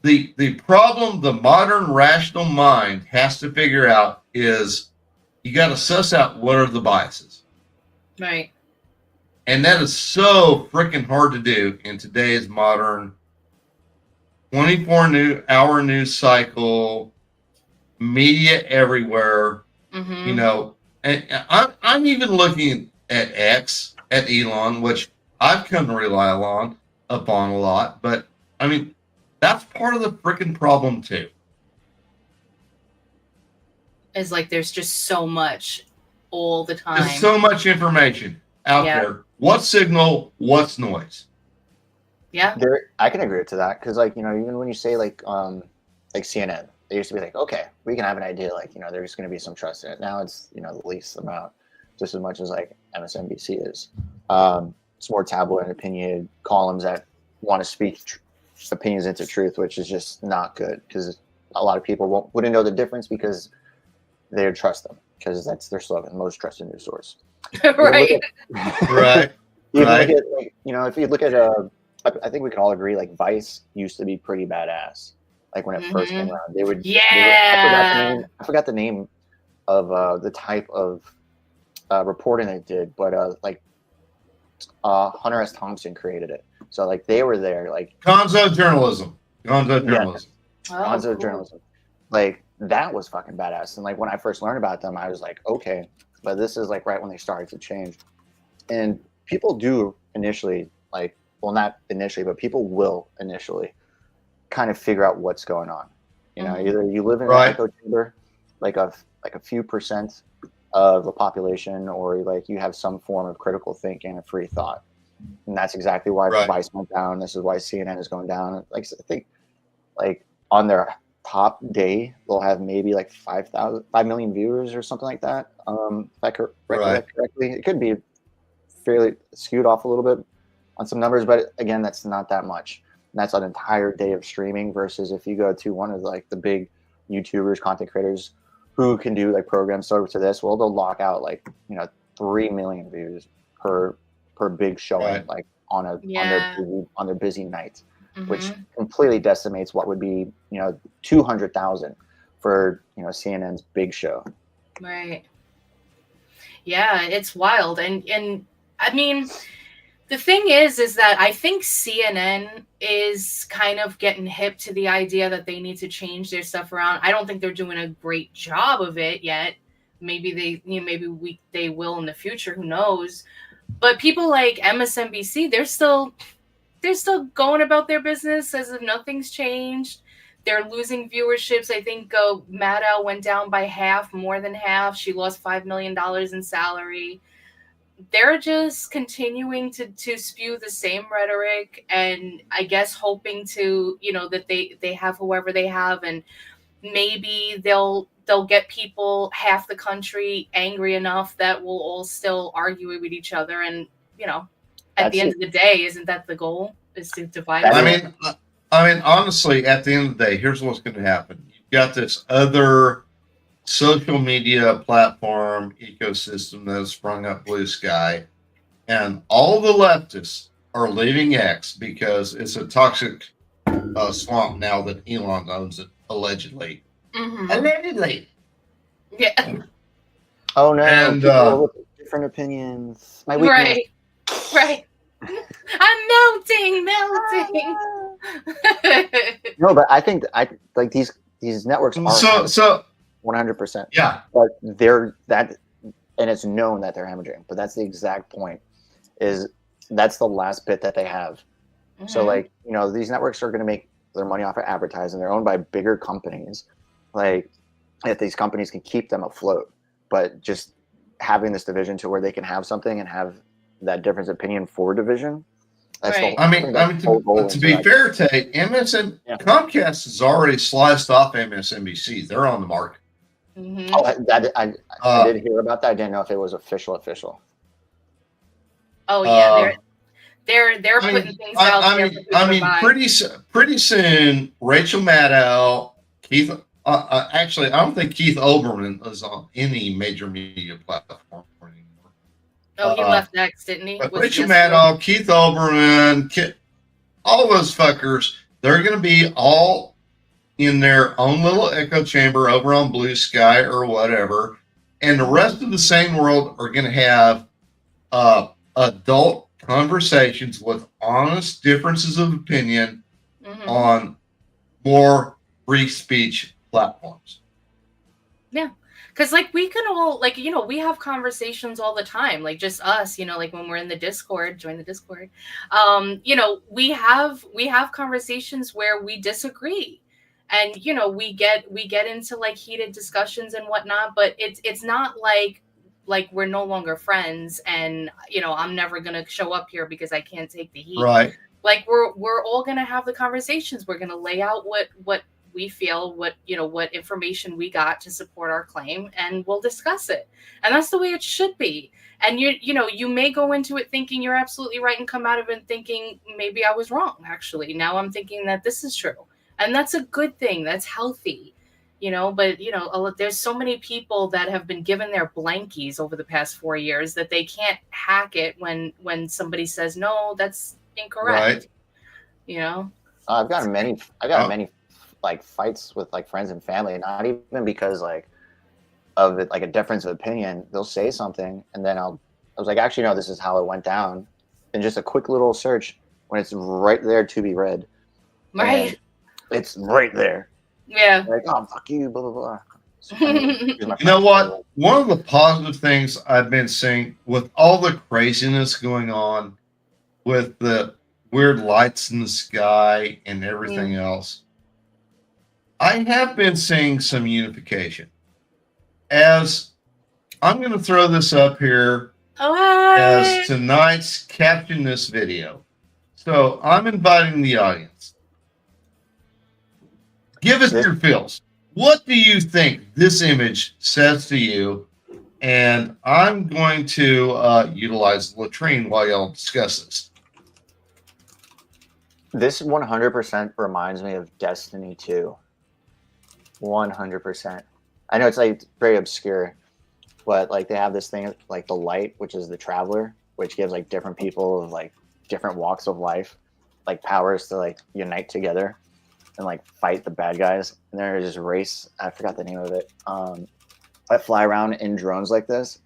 the problem the modern rational mind has to figure out is you got to suss out what are the biases. Right. And that is so freaking hard to do in today's modern 24-hour news cycle, media everywhere. Mm-hmm. And I'm even looking at X, at Elon, which I've come to rely upon a lot. But, I mean, that's part of the freaking problem, too. It's like there's just so much all the time. There's so much information out there. What's signal? What's noise? Yeah. I can agree to that because, even when you say, like CNN, they used to be like, okay, we can have an idea, there's going to be some trust in it. Now it's, the least amount, just as much as, MSNBC is. It's more tabloid and opinionated columns that want to speak opinions into truth, which is just not good because a lot of people wouldn't know the difference because they would trust them because that's their slogan, most trusted news source. Right. Right. If you look at, I think we can all agree, Vice used to be pretty badass. When it first came around, they would. I forgot the name of the type of reporting they did, but Hunter S. Thompson created it. So they were there, Gonzo journalism. Gonzo journalism. That was fucking badass. And when I first learned about them, I was like, okay, but this is right when they started to change. And people do initially like, well, not initially, but people will initially kind of figure out what's going on. You know, either you live in an echo chamber, like a few percent of the population, or like you have some form of critical thinking and free thought. And that's exactly why Vice went down. This is why CNN is going down. Like, I think, like, on their top day, they'll have maybe like 5 million viewers or something like that. If I recollect correctly, it could be fairly skewed off a little bit on some numbers, but again, that's not that much. And that's an entire day of streaming versus if you go to one of like the big YouTubers, content creators who can do like programs similar to this, well, they'll lock out like, you know, 3 million views per big showing, like on their busy night, which completely decimates what would be, you know, 200,000 for, you know, CNN's big show. Right. Yeah, it's wild. And I mean, the thing is that I think CNN is kind of getting hip to the idea that they need to change their stuff around. I don't think they're doing a great job of it yet. Maybe they will in the future. Who knows? But people like MSNBC, they're still going about their business as if nothing's changed. They're losing viewerships. I think Maddow went down by half, more than half. She lost $5 million in salary. They're just continuing to spew the same rhetoric, and I guess hoping to, you know, that they have whoever they have, and maybe they'll get people, half the country, angry enough that we'll all still argue with each other. And, you know, at the end of the day, isn't that the goal? Is to divide? I mean, honestly, at the end of the day, here's what's going to happen. You've got this other social media platform ecosystem that has sprung up, Blue Sky, and all the leftists are leaving X because it's a toxic swamp now that Elon owns it, allegedly. Allegedly. Yeah. Oh no! And people with different opinions. My weakness. Right. I'm melting. No, but I think like these networks are so 100%. Yeah. But they're that, and it's known that they're hemorrhaging. But that's the exact point. That's the last bit that they have. So like, you know, these networks are going to make their money off of advertising. They're owned by bigger companies. Like, if these companies can keep them afloat, but just having this division to where they can have something and have that difference of opinion for division. That's right. To be fair, Tate, Comcast has already sliced off MSNBC. They're on the market. Oh, I did hear about that. I didn't know if it was official. Oh yeah, they're putting things out there. Pretty soon, Rachel Maddow, Keith. Actually, I don't think Keith Olbermann is on any major media platform anymore. Oh, he left X, didn't he? Rachel Maddow, Keith Olbermann, all those fuckers, they're going to be all in their own little echo chamber over on Blue Sky or whatever. And the rest of the sane world are going to have adult conversations with honest differences of opinion on more free speech platforms. Yeah. Because, like, we can all, like, you know, we have conversations all the time, like, just us, you know, like, when we're in the Discord, join the Discord. You know, we have conversations where we disagree. And, you know, we get into, like, heated discussions and whatnot, but it's not like we're no longer friends and, you know, I'm never going to show up here because I can't take the heat. Right. Like, we're all going to have the conversations. We're going to lay out what we feel, what information we got to support our claim, and we'll discuss it. And that's the way it should be. And you may go into it thinking you're absolutely right and come out of it thinking maybe I was wrong. Actually, now I'm thinking that this is true. And that's a good thing. That's healthy, you know, but there's so many people that have been given their blankies over the past 4 years that they can't hack it when somebody says, no, that's incorrect. Right. You know, I've got many like fights with like friends and family, not even because like of it, like a difference of opinion. They'll say something and then I was like, actually, no, this is how it went down. And just a quick little search when it's right there to be read. Right. And it's right there. Yeah. Like, oh, fuck you, blah, blah, blah. So, you know what? One of the positive things I've been seeing with all the craziness going on with the weird lights in the sky and everything else, I have been seeing some unification. As I'm going to throw this up here as tonight's caption this video. So I'm inviting the audience. Give us your feels. What do you think this image says to you? And I'm going to utilize the latrine while y'all discuss this. This 100% reminds me of Destiny 2. 100%. I know it's like very obscure, but like they have this thing like the light, which is the traveler, which gives like different people of like different walks of life like powers to like unite together and like fight the bad guys. And there's this race, I forgot the name of it, that fly around in drones like this,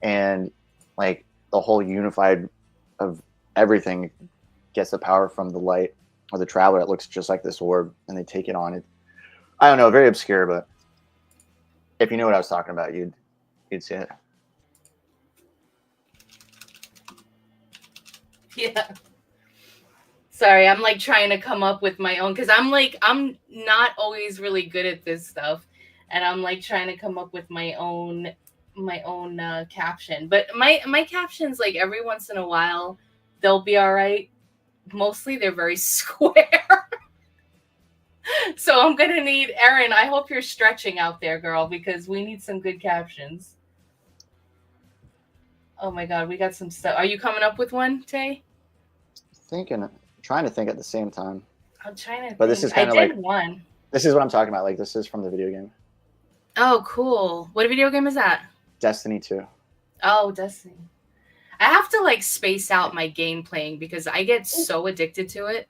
and like the whole unified of everything gets the power from the light or the traveler. It looks just like this orb, and they take it on it. I don't know, very obscure, but if you know what I was talking about, you'd see it. Yeah. Sorry, I'm like trying to come up with my own, because I'm not always really good at this stuff, and I'm like trying to come up with my own caption. But my captions, like every once in a while, they'll be all right. Mostly they're very square. So I'm gonna need Erin. I hope you're stretching out there, girl, because we need some good captions. Oh my God, we got some stuff. Are you coming up with one, Tay? Trying to think at the same time. I'm trying to. But this is kind of like one. This is what I'm talking about. Like this is from the video game. Oh, cool. What video game is that? Destiny 2. Oh, Destiny. I have to like space out my game playing because I get so addicted to it.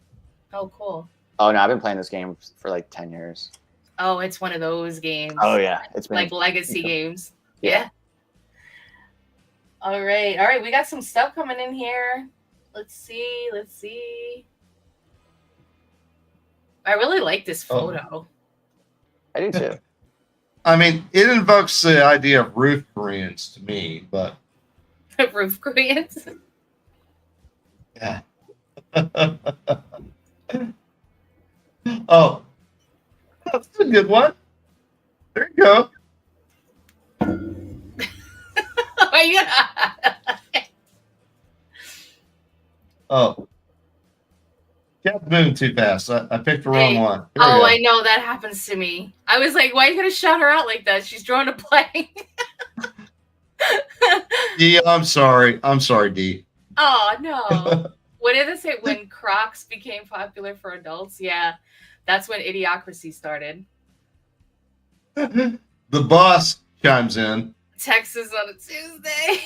Oh, cool. Oh no, I've been playing this game for like 10 years. Oh, it's one of those games. Oh yeah, it's been like legacy games. Yeah. All right. We got some stuff coming in here. Let's see. I really like this photo. I do too. I mean, it invokes the idea of roof Koreans to me, but Roof Koreans. yeah. Oh, that's a good one. There you go. Oh my God. Oh, got moving too fast. I picked the wrong one. Here we Oh, go. I know that happens to me. I was like, why are you gonna shout her out like that? She's drawn a blank. D, I'm sorry, D. Oh no. What did it say? When Crocs became popular for adults? Yeah, that's when Idiocracy started. The boss chimes in. Texas on a Tuesday.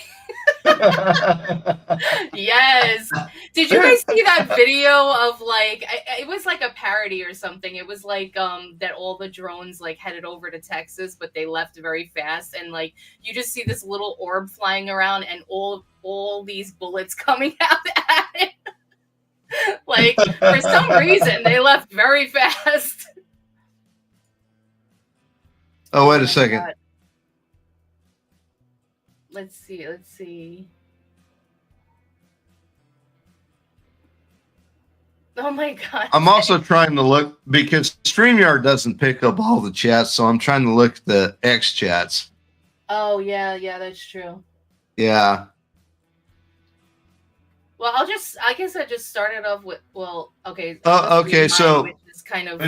Yes. Did you guys see that video of like it was like a parody or something? It was like that all the drones like headed over to Texas, but they left very fast, and like you just see this little orb flying around and all these bullets coming out at it. Like for some reason they left very fast. Oh, wait a second. God. Let's see. Oh my God. I'm also trying to look because StreamYard doesn't pick up all the chats, so I'm trying to look at the X chats. Oh yeah, that's true. Yeah. Well, I guess I just started off with okay. Okay, so which is kind of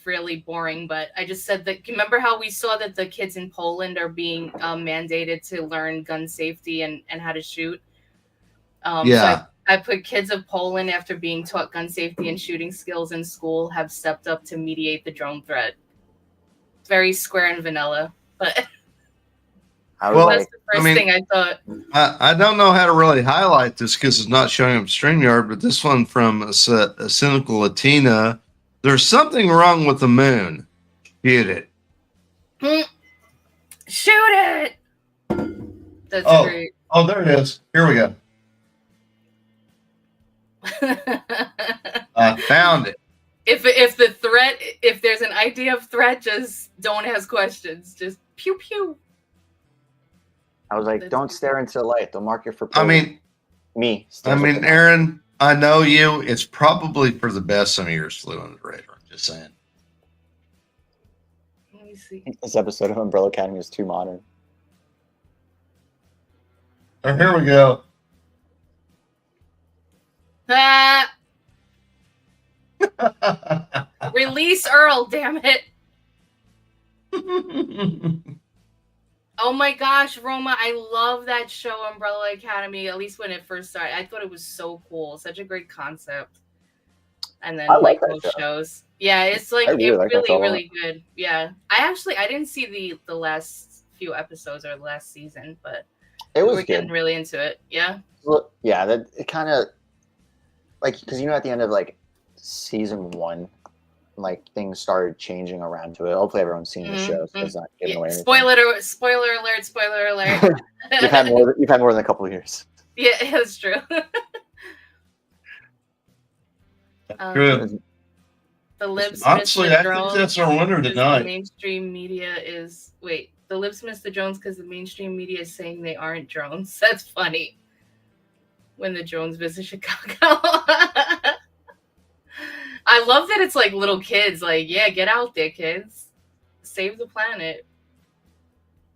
really boring, but I just said that. Remember how we saw that the kids in Poland are being mandated to learn gun safety and how to shoot? Yeah. So I put kids of Poland, after being taught gun safety and shooting skills in school, have stepped up to mediate the drone threat. Very square and vanilla, but that's the first thing I thought. I don't know how to really highlight this because it's not showing up StreamYard, but this one from a cynical Latina. There's something wrong with the moon. Shoot it. Shoot it. That's great. Oh, there it is. Here we go. I found it. If there's an idea of threat, just don't ask questions. Just pew pew. I was like, don't stare into the light. They'll mark you for I Poland. mean, Me. I stands with mean, the- Aaron, I know you. It's probably for the best some of yours flew under the radar. Just saying. Let me see. This episode of Umbrella Academy is too modern. Oh, here we go. Ah, release Earl, damn it. Oh my gosh, Roma, I love that show, Umbrella Academy, at least when it first started. I thought it was so cool. Such a great concept. And then I like that most show. shows. Yeah, it's like I really it like that show a lot. really good. Yeah. I didn't see the last few episodes or the last season, but It was we're getting good. really into it. Yeah. Well, yeah, that it kind of like because at the end of like season 1, like things started changing around to it. Hopefully, everyone's seen the show, so it's not giving away anything. Spoiler alert, spoiler alert. You've had more than a couple of years. Yeah, that's true. Good. The Libs Honestly, Mr. I think Jones that's our winner because tonight. The mainstream media is the Libs Mr. Jones because the mainstream media is saying they aren't drones. That's funny. When the drones visit Chicago. I love that it's like little kids, like, yeah, get out there, kids. Save the planet.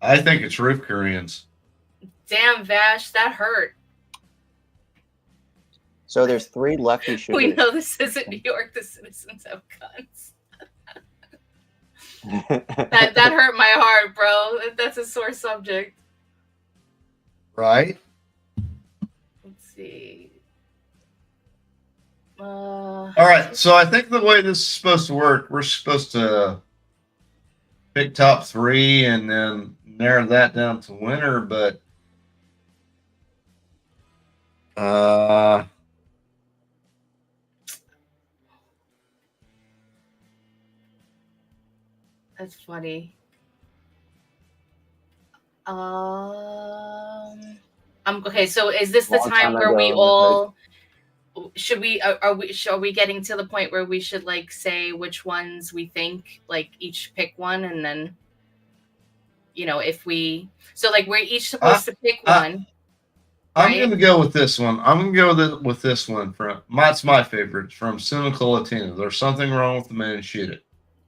I think it's roof Koreans. Damn, Vash, that hurt. So there's 3 lefty shooters. We know this isn't New York. The citizens have guns. That hurt my heart, bro. That's a sore subject. Right? Let's see. All right. So I think the way this is supposed to work, we're supposed to pick top 3 and then narrow that down to winner. But that's funny. Okay. So is this the Long time time where we ago, all should we are we getting to the point where we should like say which ones we think, like each pick one, and then if we like we're each supposed to pick one. I'm Right? going to go with this one. I'm going to go with this one it's my favorite, from Cynical Latina. There's something wrong with the man. Shoot it.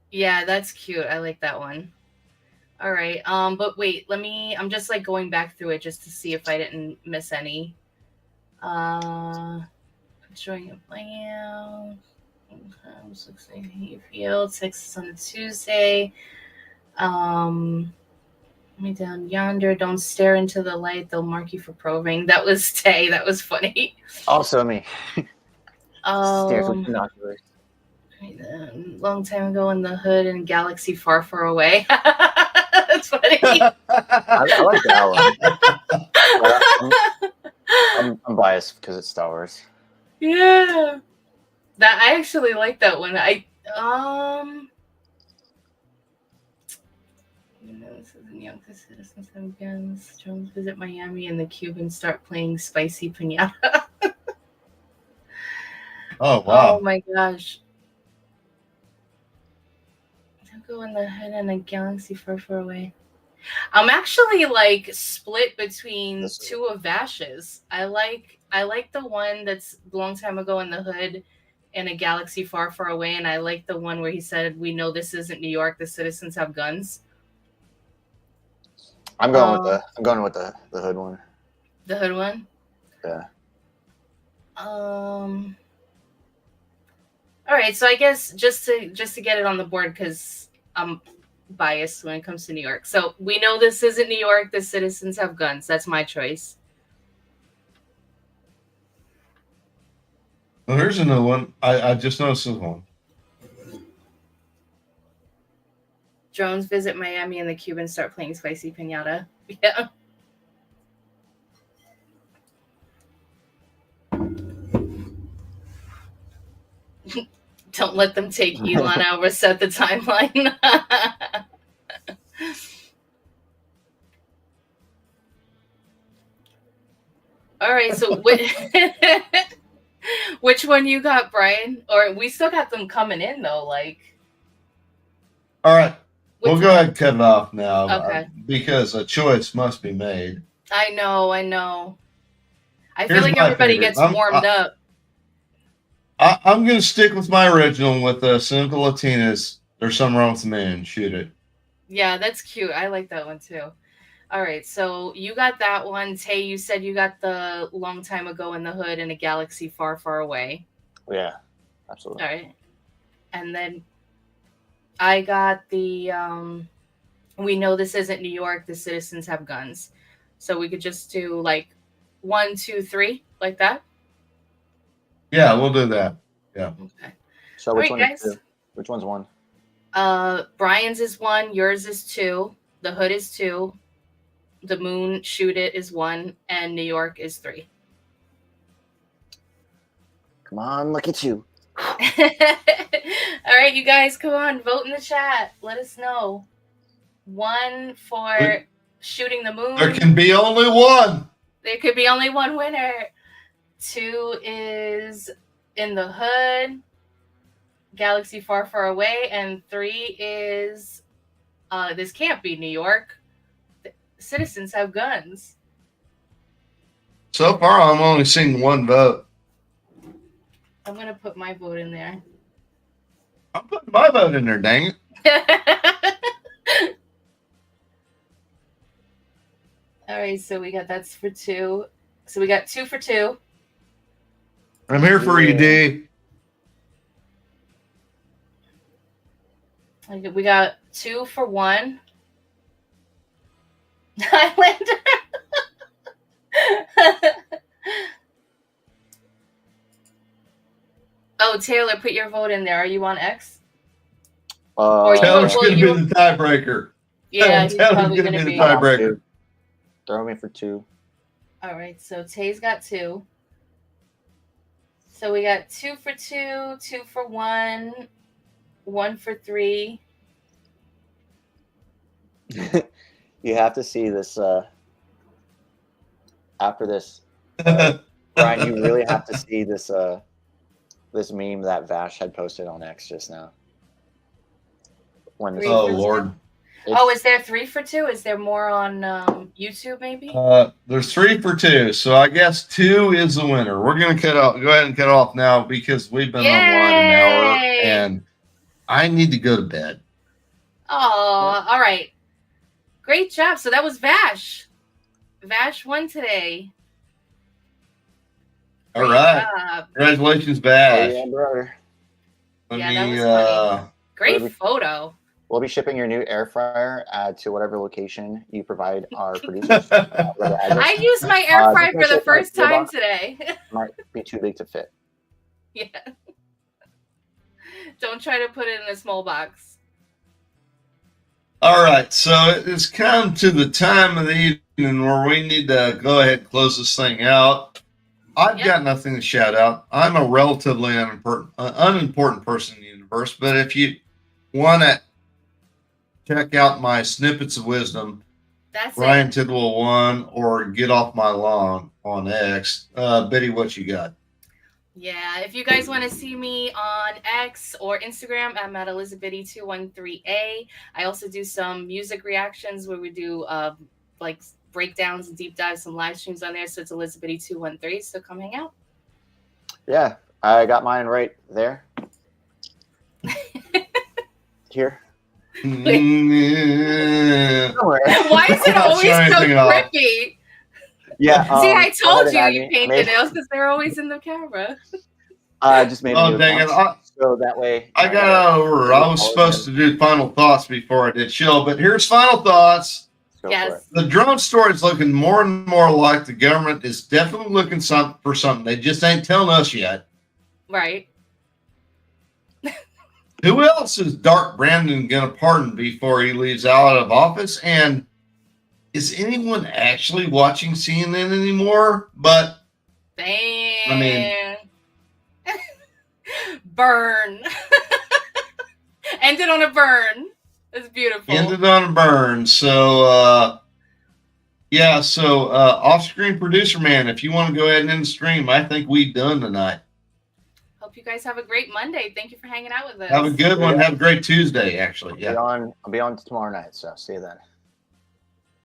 Yeah, that's cute. I like that one. All right. But wait, I'm just like going back through it just to see if I didn't miss any. Showing a plan. 16 Hayfield, Texas on a Tuesday. Me down yonder. Don't stare into the light. They'll mark you for probing. That was Tay. That was funny. Also me. Stairs with binoculars. Long time ago in the hood and galaxy far, far away. That's funny. I like that one. I'm biased because it's Star Wars. Yeah. I actually like that one. This is in young citizens have guns. Jones visit Miami and the Cubans start playing spicy pinata. Oh, wow. Oh my gosh. Don't go in the hood and a galaxy far, far away. I'm actually like split between 2 of Vash's. I like the one that's long time ago in the hood in a galaxy far, far away, and I like the one where he said, "We know this isn't New York. The citizens have guns." I'm going with the hood one. The hood one. Yeah. All right, so I guess just to get it on the board because I'm biased when it comes to New York. So we know this isn't New York. The citizens have guns. That's my choice. Well, here's another one. I just noticed this one. Drones visit Miami and the Cubans start playing spicy pinata. Yeah. Don't let them take Elon out. Reset the timeline. All right, so which one you got, Brian? Or we still got them coming in though, like. All right. We'll go ahead and cut it off now. Okay. Because a choice must be made. I know. I feel Here's like my everybody favorite. gets warmed up. I'm going to stick with my original with Cynical Latinas. There's something wrong with the man. Shoot it. Yeah, that's cute. I like that one too. All right, so you got that one. Tay, you said you got the Long Time Ago in the Hood in a Galaxy Far, Far Away. Yeah, absolutely. All right. And then I got the We Know This Isn't New York, The Citizens Have Guns. So we could just do like 1, 2, 3, like that. Yeah, we'll do that. Yeah. Okay. So All which right, one guys. is two? Which one's one? Brian's is 1, yours is 2, The Hood is 2, The Moon Shoot It is 1, and New York is 3. Come on, look at you. All right, you guys, come on, vote in the chat. Let us know. 1 for Shooting the Moon. There can be only one. There could be only one winner. 2 is In the Hood, Galaxy Far, Far Away, and 3 is This Can't Be New York. Citizens Have Guns. So far, I'm only seeing one vote. I'm gonna put my vote in there. I'm putting my vote in there, dang it. All right, so we got that's for 2. So we got 2 for 2. I'm here for you, D. We got 2 for 1. Highlander. Oh, Taylor, put your vote in there. Are you on X? Or you- Taylor's well, going to you- be the tiebreaker. Yeah, he's Taylor's probably gonna going to be be. the tiebreaker. Throw me for 2. All right, so Tay's got 2. So we got 2 for 2, 2 for 1, 1 for 3. You have to see this after this. Brian, you really have to see this this meme that Vash had posted on X just now. When this Oh, Lord. Oh, is there 3 for 2? Is there more on YouTube maybe? There's 3 for 2, so I guess 2 is the winner. We're going to go ahead and cut off now because we've been online an hour and I need to go to bed. Oh, all right. Great job. So that was Vash. Vash won today. All Great right. job. Congratulations, Oh, Bash. yeah, brother. Let Yeah, me, that was funny. Great photo. We'll be shipping your new air fryer to whatever location you provide our producers. Whatever address. I used my air fryer for the ship first your time box today. might be too big to fit. Yeah. Don't try to put it in a small box. All right, so it's come to the time of the evening where we need to go ahead and close this thing out. I've got nothing to shout out. I'm a relatively unimportant person in the universe, but if you want to check out my snippets of wisdom, That's Ryan it. Tidwell 1 or Get Off My Lawn on X. Betty, what you got? Yeah, if you guys want to see me on X or Instagram, I'm at Elizabeth213A. I also do some music reactions where we do like breakdowns and deep dives, some live streams on there. So it's Elizabeth213. So come hang out. Yeah, I got mine right there. Here. Yeah. Somewhere. Why is it always so anything off. creepy? Yeah. See, I told you ahead you and paint add the me. nails because they're always in the camera. I just made a Oh, new dang it. account, so that way. I got out of order. I was supposed to do final thoughts before I did show, but here's final thoughts. Go Yes. for it. The drone story is looking more and more like the government is definitely looking for something. They just ain't telling us yet. Right. Who else is Dark Brandon going to pardon before he leaves out of office? And is anyone actually watching CNN anymore? But Dang. I mean- burn. Ended on a burn. It's beautiful. ended on a burn. So, yeah. So, off-screen producer man, if you want to go ahead and end the stream, I think we done tonight. Hope you guys have a great Monday. Thank you for hanging out with us. Have a good one. Have a great Tuesday, actually. Yeah. I'll be on tomorrow night, so see you then.